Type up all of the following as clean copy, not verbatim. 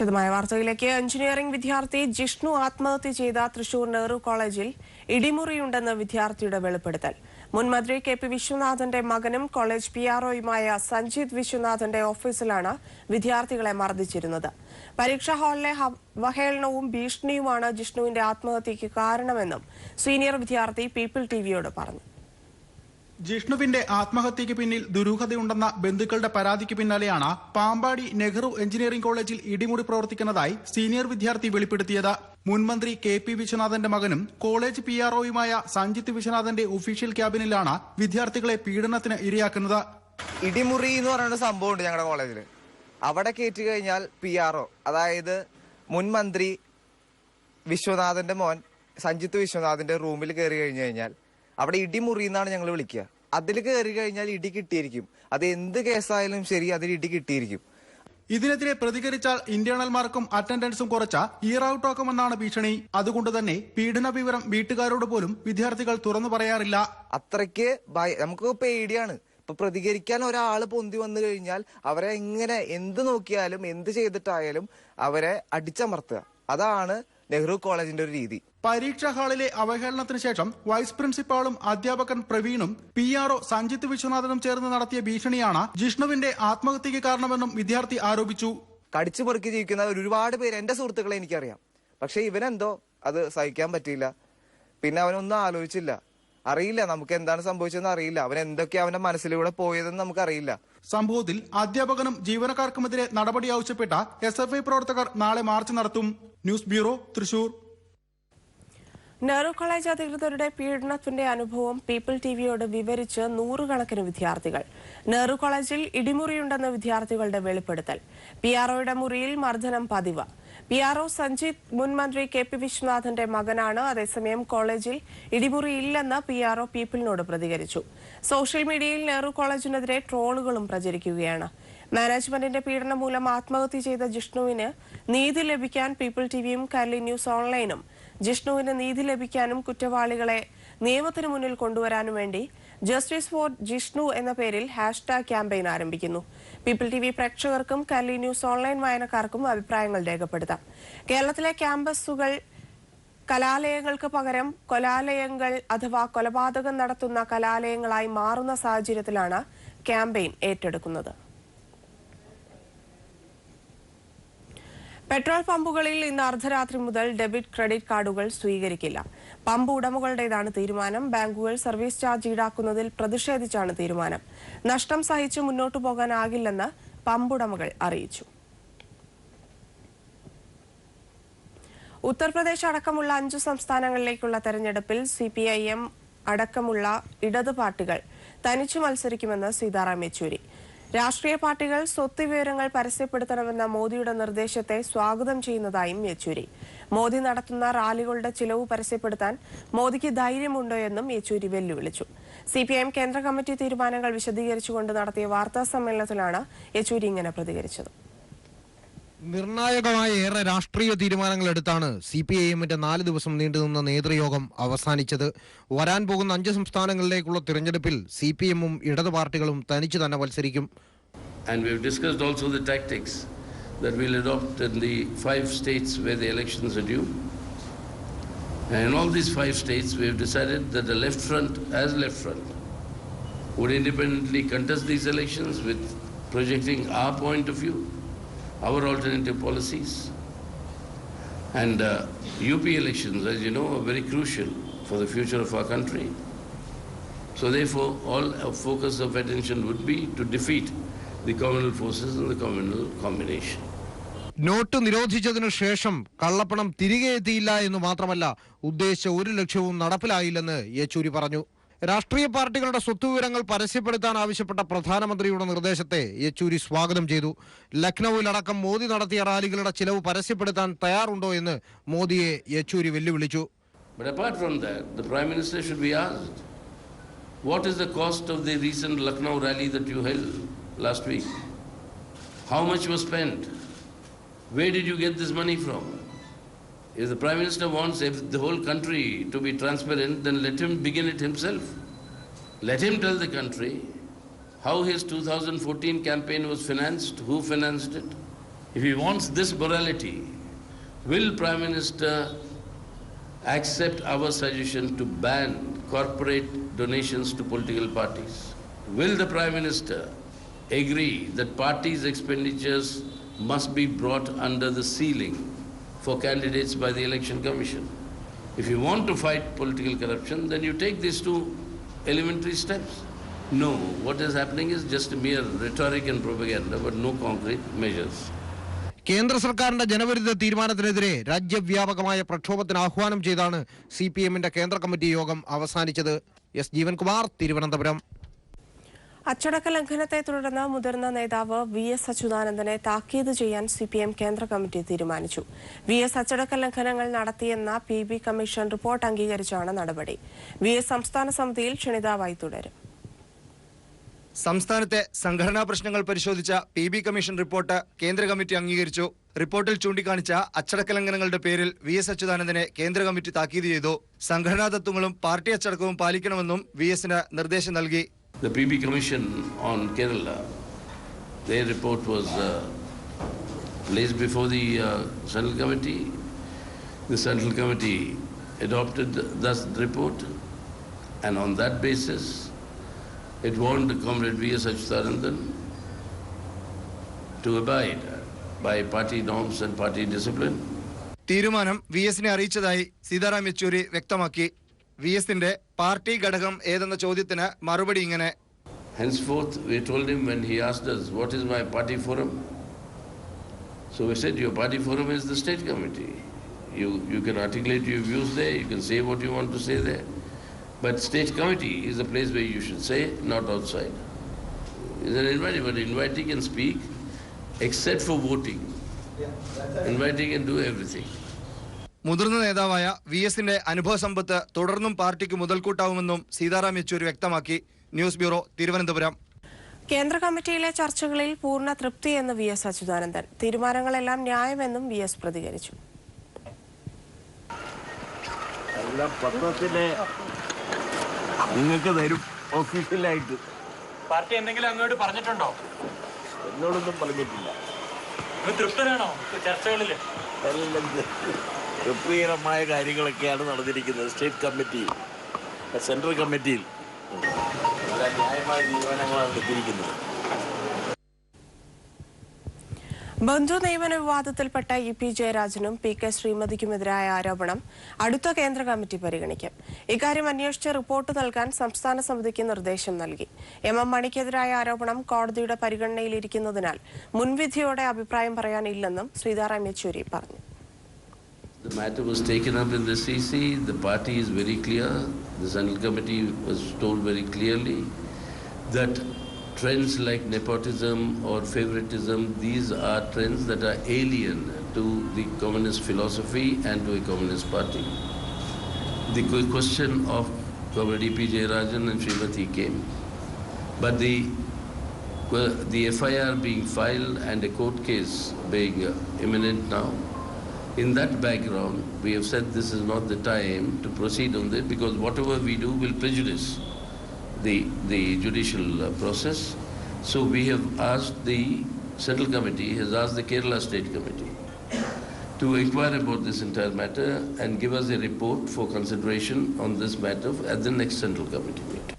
വിശദമായ വാർത്തയിലേക്ക്. എഞ്ചിനീയറിംഗ് വിദ്യാർത്ഥി ജിഷ്ണു ആത്മഹത്യ ചെയ്ത തൃശൂർ നെഹ്റു കോളേജിൽ ഇടിമുറിയുണ്ടെന്ന് വിദ്യാർത്ഥിയുടെ വെളിപ്പെടുത്തൽ. മുൻ മന്ത്രി കെ.പി. വിശ്വനാഥന്റെ മകനും കോളേജ് PROയുമായ സഞ്ജിത് വിശ്വനാഥന്റെ ഓഫീസിലാണ് വിദ്യാർത്ഥികളെ മർദ്ദിച്ചിരുന്നത്. പരീക്ഷാ ഹാളിലെ അവഹേളനവും ഭീഷണിയുമാണ് ജിഷ്ണുവിന്റെ ആത്മഹത്യയ്ക്ക് കാരണമെന്നും സീനിയർ വിദ്യാർത്ഥി പീപ്പിൾ ടിവിയോട് പറഞ്ഞു. ജിഷ്ണുവിന്റെ ആത്മഹത്യയ്ക്ക് പിന്നിൽ ദുരൂഹതയുണ്ടെന്ന ബന്ധുക്കളുടെ പരാതിക്ക് പിന്നാലെയാണ് പാമ്പാടി നെഹ്റു എഞ്ചിനീയറിംഗ് കോളേജിൽ ഇടിമുറി പ്രവർത്തിക്കുന്നതായി സീനിയർ വിദ്യാർത്ഥി വെളിപ്പെടുത്തിയത്. മുൻമന്ത്രി കെ.പി. വിശ്വനാഥന്റെ മകനും കോളേജ് PROയുമായ സഞ്ജിത്ത് വിശ്വനാഥന്റെ ഒഫീഷ്യൽ ക്യാബിനിലാണ് വിദ്യാർത്ഥികളെ പീഡനത്തിന് ഇരയാക്കുന്നത്. ഇടിമുറി എന്ന് പറയുന്ന സംഭവമുണ്ട് ഞങ്ങളുടെ കോളേജിൽ. അവിടെ കയറ്റി കഴിഞ്ഞാൽ PRO, അതായത് മുൻമന്ത്രി വിശ്വനാഥന്റെ മോൻ സഞ്ജിത്ത് വിശ്വനാഥന്റെ റൂമിൽ കയറി കഴിഞ്ഞു കഴിഞ്ഞാൽ അവിടെ ഇടിമുറി എന്നാണ് ഞങ്ങൾ വിളിക്കുക. അതിൽ കയറി കഴിഞ്ഞാൽ ഇടി കിട്ടിയിരിക്കും. അത് എന്ത് കേസായാലും ശരി, അതിൽ ഇടി കിട്ടിയിരിക്കും. ഇതിനെതിരെ പ്രതികരിച്ചാൽ ഇന്റേണൽ മാർക്കും അറ്റൻഡൻസും കുറച്ച ഇയർ ഔട്ട് ആക്കുമെന്നാണ് ഭീഷണി. അതുകൊണ്ട് തന്നെ പീഡന വിവരം വീട്ടുകാരോട് പോലും വിദ്യാർത്ഥികൾ തുറന്നു പറയാറില്ല. അത്രയ്ക്ക് നമുക്ക് പേടിയാണ്. ഇപ്പൊ പ്രതികരിക്കാൻ ഒരാൾ പൊന്തി വന്നു കഴിഞ്ഞാൽ അവരെ എങ്ങനെ എന്ത് നോക്കിയാലും എന്ത് ചെയ്തിട്ടായാലും അവരെ അടിച്ചമർത്തുക. അതാണ് നെഹ്റു കോളേജിന്റെ ഒരു രീതി. പരീക്ഷാ ഹാളിലെ അവഹേളനത്തിന് ശേഷം വൈസ് പ്രിൻസിപ്പാളും അധ്യാപകൻ പ്രവീണും PRO സഞ്ജിത്ത് വിശ്വനാഥനും ചേർന്ന് നടത്തിയ ഭീഷണിയാണ് ജിഷ്ണുവിന്റെ ആത്മഹത്യയ്ക്ക് കാരണമെന്നും വിദ്യാർത്ഥി ആരോപിച്ചു. കടിച്ചു പെറുക്കി ജീവിക്കുന്ന ഒരുപാട് പേര് എന്റെ സുഹൃത്തുക്കളെ എനിക്കറിയാം. പക്ഷെ ഇവനെന്തോ അത് സഹിക്കാൻ പറ്റിയില്ല. പിന്നെ അവനൊന്നും ആലോചിച്ചില്ല. അറിയില്ല നമുക്ക് എന്താണ് സംഭവിച്ചതെന്ന് അറിയില്ല. അവൻ എന്തൊക്കെയാ അവന്റെ മനസ്സിലൂടെ പോയതെന്ന് നമുക്കറിയില്ല. സംഭവത്തിൽ അധ്യാപകനും ജീവനക്കാർക്കുമെതിരെ നടപടി ആവശ്യപ്പെട്ട SFI പ്രവർത്തകർ നാളെ മാർച്ച് നടത്തും. News bureau, Thrissur. Nehru college അധികൃതരുടെ പീഡനത്തിന്റെ അനുഭവം പീപ്പിൾ ടിവിയോട് വിവരിച്ച് നൂറുകണക്കിന് വിദ്യാർത്ഥികൾ. നെഹ്റു കോളേജിൽ ഇടിമുറിയുണ്ടെന്ന് വിദ്യാർത്ഥികളുടെ വെളിപ്പെടുത്തൽ. PROയുടെ മുറിയിൽ മർദ്ദനം പതിവ്. PRO സഞ്ജിത്ത് മുൻമന്ത്രി കെ.പി. വിശ്വനാഥന്റെ മകനാണ്. അതേസമയം കോളേജിൽ ഇടിമുറിയില്ലെന്ന് PRO പീപ്പിളിനോട് പ്രതികരിച്ചു. സോഷ്യൽ മീഡിയയിൽ നെഹ്റു കോളേജിനെതിരെ ട്രോളുകളും പ്രചരിക്കുകയാണ്. മാനേജ്മെന്റിന്റെ പീഡനം മൂലം ആത്മഹത്യ ചെയ്ത ജിഷ്ണുവിന് നീതി ലഭിക്കാൻ പീപ്പിൾ ടിവിയും കേരള ന്യൂസ് ഓൺലൈനും ജിഷ്ണുവിന് നീതി ലഭിക്കാനും കുറ്റവാളികളെ നിയമത്തിന് മുന്നിൽ കൊണ്ടുവരാനും വേണ്ടി ജസ്റ്റിസ് ഫോർ ജിഷ്ണു എന്ന പേരിൽ #ക്യാമ്പയിൻ ആരംഭിക്കുന്നു. പീപ്പിൾ TV പ്രേക്ഷകർക്കും കേരള ന്യൂസ് ഓൺലൈൻ വായനക്കാർക്കും അഭിപ്രായങ്ങൾ രേഖപ്പെടുത്താം. കേരളത്തിലെ ക്യാമ്പസുകൾ കലാലയങ്ങൾക്ക് പകരം കൊലാലയങ്ങൾ അഥവാ കൊലപാതകം നടത്തുന്ന കലാലയങ്ങളായി മാറുന്ന സാഹചര്യത്തിലാണ് ക്യാമ്പയിൻ ഏറ്റെടുക്കുന്നത്. പെട്രോൾ പമ്പുകളിൽ ഇന്ന് അർദ്ധരാത്രി മുതൽ ഡെബിറ്റ് ക്രെഡിറ്റ് കാർഡുകൾ സ്വീകരിക്കില്ല. പമ്പ് ഉടമകളുടേതാണ് തീരുമാനം. ബാങ്കുകൾ സർവീസ് ചാർജ് ഈടാക്കുന്നതിൽ പ്രതിഷേധിച്ചാണ് തീരുമാനം. നഷ്ടം സഹിച്ച് മുന്നോട്ടു പോകാനാകില്ലെന്ന് പമ്പ് ഉടമകൾ അറിയിച്ചു. ഉത്തർപ്രദേശ് അടക്കമുള്ള 5 സംസ്ഥാനങ്ങളിലേക്കുള്ള തെരഞ്ഞെടുപ്പിൽ CPIM അടക്കമുള്ള ഇടത് പാർട്ടികൾ തനിച്ചു മത്സരിക്കുമെന്ന് സീതാറാം യെച്ചൂരി. രാഷ്ട്രീയ പാർട്ടികൾ സ്വത്ത് വിവരങ്ങൾ പരസ്യപ്പെടുത്തണമെന്ന മോദിയുടെ നിർദ്ദേശത്തെ സ്വാഗതം ചെയ്യുന്നതായും യെച്ചൂരി. മോദി നടത്തുന്ന റാലികളുടെ ചിലവ് പരസ്യപ്പെടുത്താൻ മോദിക്ക് ധൈര്യമുണ്ടോ എന്നും യെച്ചൂരി വെല്ലുവിളിച്ചു. CPIM കേന്ദ്ര കമ്മിറ്റി തീരുമാനങ്ങൾ വിശദീകരിച്ചുകൊണ്ട് നടത്തിയ വാർത്താ സമ്മേളനത്തിലാണ് യെച്ചൂരി ഇങ്ങനെ പ്രതികരിച്ചത്. നിർണായകമായ ഏറെ രാഷ്ട്രീയ തീരുമാനങ്ങൾ എടുത്താണ് CPIMന്റെ 4 ദിവസം നീണ്ടുനിന്ന നേതൃയോഗം അവസാനിച്ചത്. വരാൻ പോകുന്ന 5 സംസ്ഥാനങ്ങളിലേക്കുള്ള തിരഞ്ഞെടുപ്പിൽ CPIMും ഇടത് പാർട്ടികളും തനിച്ചു തന്നെ മത്സരിക്കും. And we have discussed also the tactics that we'll adopt in the 5 states where the elections are due. And in all these 5 states we have decided that the left front would independently contest these elections with projecting our point of view, our alternative policies. And UP elections, as you know, are very crucial for the future of our country. So therefore, all our focus of attention would be to defeat the communal forces and the communal combination. Note നിരോധിച്ചതിനു ശേഷം കള്ളപ്പണം തിരികെ എത്തിയില്ല എന്ന് മാത്രമല്ല, ഉദ്ദേശിച്ച ഒരു ലക്ഷ്യവും നടപ്പിലായില്ലെന്ന് യെച്ചൂരി പറഞ്ഞു. രാഷ്ട്രീയ പാർട്ടികളുടെ സ്വത്തുവിവരങ്ങൾ പരസ്യപ്പെടുത്താൻ ആവശ്യപ്പെട്ട പ്രധാനമന്ത്രിയുടെ നിർദ്ദേശത്തെ യെച്ചൂരി സ്വാഗതം ചെയ്തു. ലക്നൌവിലടക്കം മോദി നടത്തിയ റാലികളുടെ ചിലവ് പരസ്യപ്പെടുത്താൻ തയ്യാറുണ്ടോ എന്ന് മോദിയെ യെച്ചൂരി വെല്ലുവിളിച്ചു. But apart from that, the Prime Minister should be asked, what is the cost of the recent Lucknow rally that you held last week? How much was spent? Where did you get this money from? If the Prime Minister wants the whole country to be transparent, then let him begin it himself. Let him tell the country how his 2014 campaign was financed, who financed it, If he wants this morality, will Prime Minister accept our suggestion to ban corporate donations to political parties? Will the Prime Minister agree that parties' expenditures must be brought under the ceiling for candidates by the Election Commission? If you want to fight political corruption, then you take these two elementary steps. No, what is happening is just mere rhetoric and propaganda, but no concrete measures. കേന്ദ്ര സർക്കാരിന്റെ ജനവിരുദ്ധ തീരുമാനത്തിനെതിരെ രാജ്യവ്യാപകമായ പ്രക്ഷോഭത്തിന് ആഹ്വാനം ചെയ്താണ് CPM-ന്റെ കേന്ദ്ര committee യോഗം അവസാനിച്ചത്. S Jeevankumar, Thiruvananthapuram. അച്ചടക്ക ലംഘനത്തെ തുടർന്ന് മുതിർന്ന നേതാവ് VS അച്യുതാനന്ദനെ താക്കീത് ചെയ്യാൻ CPM കേന്ദ്ര കമ്മിറ്റി തീരുമാനിച്ചു. VS അച്ചടക്ക ലംഘനങ്ങൾ നടത്തിയെന്ന PB കമ്മീഷൻ റിപ്പോർട്ട് അംഗീകരിച്ചാണ് നടപടി. VS സംസ്ഥാന സമിതിയിൽ ക്ഷണിതാവായി തുടരും. സംസ്ഥാനത്തെ സംഘടനാ പ്രശ്നങ്ങൾ പരിശോധിച്ച PB കമ്മീഷൻ റിപ്പോർട്ട് കേന്ദ്ര കമ്മിറ്റി അംഗീകരിച്ചു. റിപ്പോർട്ടിൽ ചൂണ്ടിക്കാണിച്ച അച്ചടക്ക ലംഘനങ്ങളുടെ പേരിൽ VS അച്യുതാനന്ദനെ കേന്ദ്ര കമ്മിറ്റി താക്കീത് ചെയ്തു. സംഘടനാ തത്വങ്ങളും പാർട്ടി അച്ചടക്കവും പാലിക്കണമെന്നും VS-ന് നിർദ്ദേശം നൽകി. The PB Commission on Kerala, their report was placed before the Central Committee. The Central Committee adopted the report, and on that basis, it warned Comrade V.S. Achyutanandan to abide by party norms and party discipline. തീരുമാനം VS-നെ അറിയിച്ചതായി സീതാറാം യെച്ചൂരി വ്യക്തമാക്കി. VS-ന്റെ party ഘടകം ഏതെന്ന ചോദ്യത്തിന് മറുപടി ഇങ്ങനെ: Henceforth, we told him when he asked us, what is my party forum? So we said, your party forum is the state committee. You can articulate your views there, you can say what you want to say there. But state committee is the place where you should say, not outside. It's an inviting, but inviting and speak, except for voting. Inviting and do everything. മുതിർന്ന നേതാവായ VS-ന്റെ അനുഭവ സമ്പത്ത് തുടർന്നും പാർട്ടിക്ക് മുതൽക്കൂട്ടാവുമെന്നും സീതാറാം യെച്ചൂരി വ്യക്തമാക്കി. News bureau, Thiruvananthapuram. കേന്ദ്ര കമ്മിറ്റിയിലെ ചർച്ചകളിൽ പൂർണ്ണ തൃപ്തിയെന്ന് VS Achuthanandan. തീരുമാനങ്ങളെല്ലാം ന്യായമെന്നും VS പ്രതികരിച്ചു. നിങ്ങൾക്ക് തരും ഒഫീഷ്യലായിട്ട്. പാർട്ടി എന്തെങ്കിലും അങ്ങോട്ട് പറഞ്ഞിട്ടുണ്ടോ? എന്നോടൊന്നും പറഞ്ഞിട്ടില്ല. തൃപ്തനാണോ ചർച്ചകളിൽ? തൃപ്തികരമായ കാര്യങ്ങളൊക്കെയാണ് നടന്നിരിക്കുന്നത്. സ്റ്റേറ്റ് കമ്മിറ്റി, സെൻട്രൽ കമ്മിറ്റിയിൽ ന്യായമായ തീരുമാനങ്ങളാണ് എടുത്തിരിക്കുന്നത്. ബന്ധു നിയമന വിവാദത്തിൽപ്പെട്ട EP ജയരാജനും PK ശ്രീമതിക്കുമെതിരായ ആരോപണം അടുത്ത കേന്ദ്ര കമ്മിറ്റി പരിഗണിക്കും. ഇക്കാര്യം അന്വേഷിച്ച് റിപ്പോർട്ട് നൽകാൻ സംസ്ഥാന സമിതിക്ക് നിർദ്ദേശം നൽകി. MM മണിക്കെതിരായ ആരോപണം കോടതിയുടെ പരിഗണനയിലിരിക്കുന്നതിനാൽ മുൻവിധിയോടെ അഭിപ്രായം പറയാനില്ലെന്നും സീതാറാം യെച്ചൂരി പറഞ്ഞു. The matter was taken up in the CC. The party is very clear. The Central Committee was told very clearly that trends like nepotism or favoritism, these are trends that are alien to the communist philosophy and to a communist party. The question of Comrade EP Jayarajan and Srimati came, but the FIR being filed and a court case being imminent now, in that background, we have said this is not the time to proceed on this, because whatever we do will prejudice the judicial process. So we have asked, the Central Committee has asked the Kerala State Committee to inquire about this entire matter and give us a report for consideration on this matter at the next Central Committee meeting.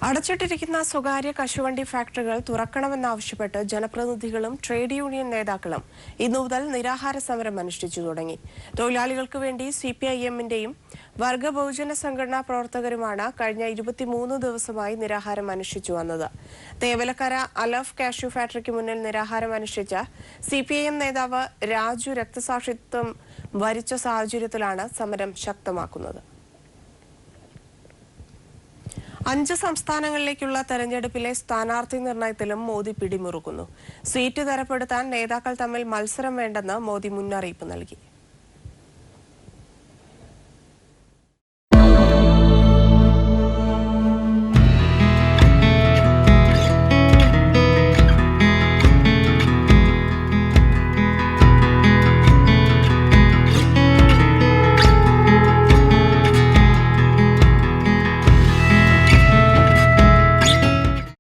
അടച്ചിട്ടിരിക്കുന്ന സ്വകാര്യ കശുവണ്ടി ഫാക്ടറികൾ തുറക്കണമെന്നാവശ്യപ്പെട്ട് ജനപ്രതിനിധികളും trade union നേതാക്കളും ഇന്നു മുതൽ നിരാഹാര സമരം അനുഷ്ഠിച്ചു തുടങ്ങി. തൊഴിലാളികൾക്ക് വേണ്ടി CPIM-ന്റെയും വർഗ ബഹുജന സംഘടനാ പ്രവർത്തകരുമാണ് കഴിഞ്ഞ 23 ദിവസമായി നിരാഹാരം അനുഷ്ഠിച്ചു വന്നത്. തേവലക്കര അലഫ് കാഷ്യൂ ഫാക്ടറിക്ക് മുന്നിൽ നിരാഹാരം അനുഷ്ഠിച്ച CPIM നേതാവ് രാജു രക്തസാക്ഷിത്വം വരിച്ച സാഹചര്യത്തിലാണ് സമരം ശക്തമാക്കുന്നത്. 5 സംസ്ഥാനങ്ങളിലേക്കുള്ള തെരഞ്ഞെടുപ്പിലെ സ്ഥാനാർത്ഥി നിർണയത്തിലും മോദി പിടിമുറുക്കുന്നു. സീറ്റ് തരപ്പെടുത്താൻ നേതാക്കൾ തമ്മിൽ മത്സരം വേണ്ടെന്ന് മോദി മുന്നറിയിപ്പ് നൽകി.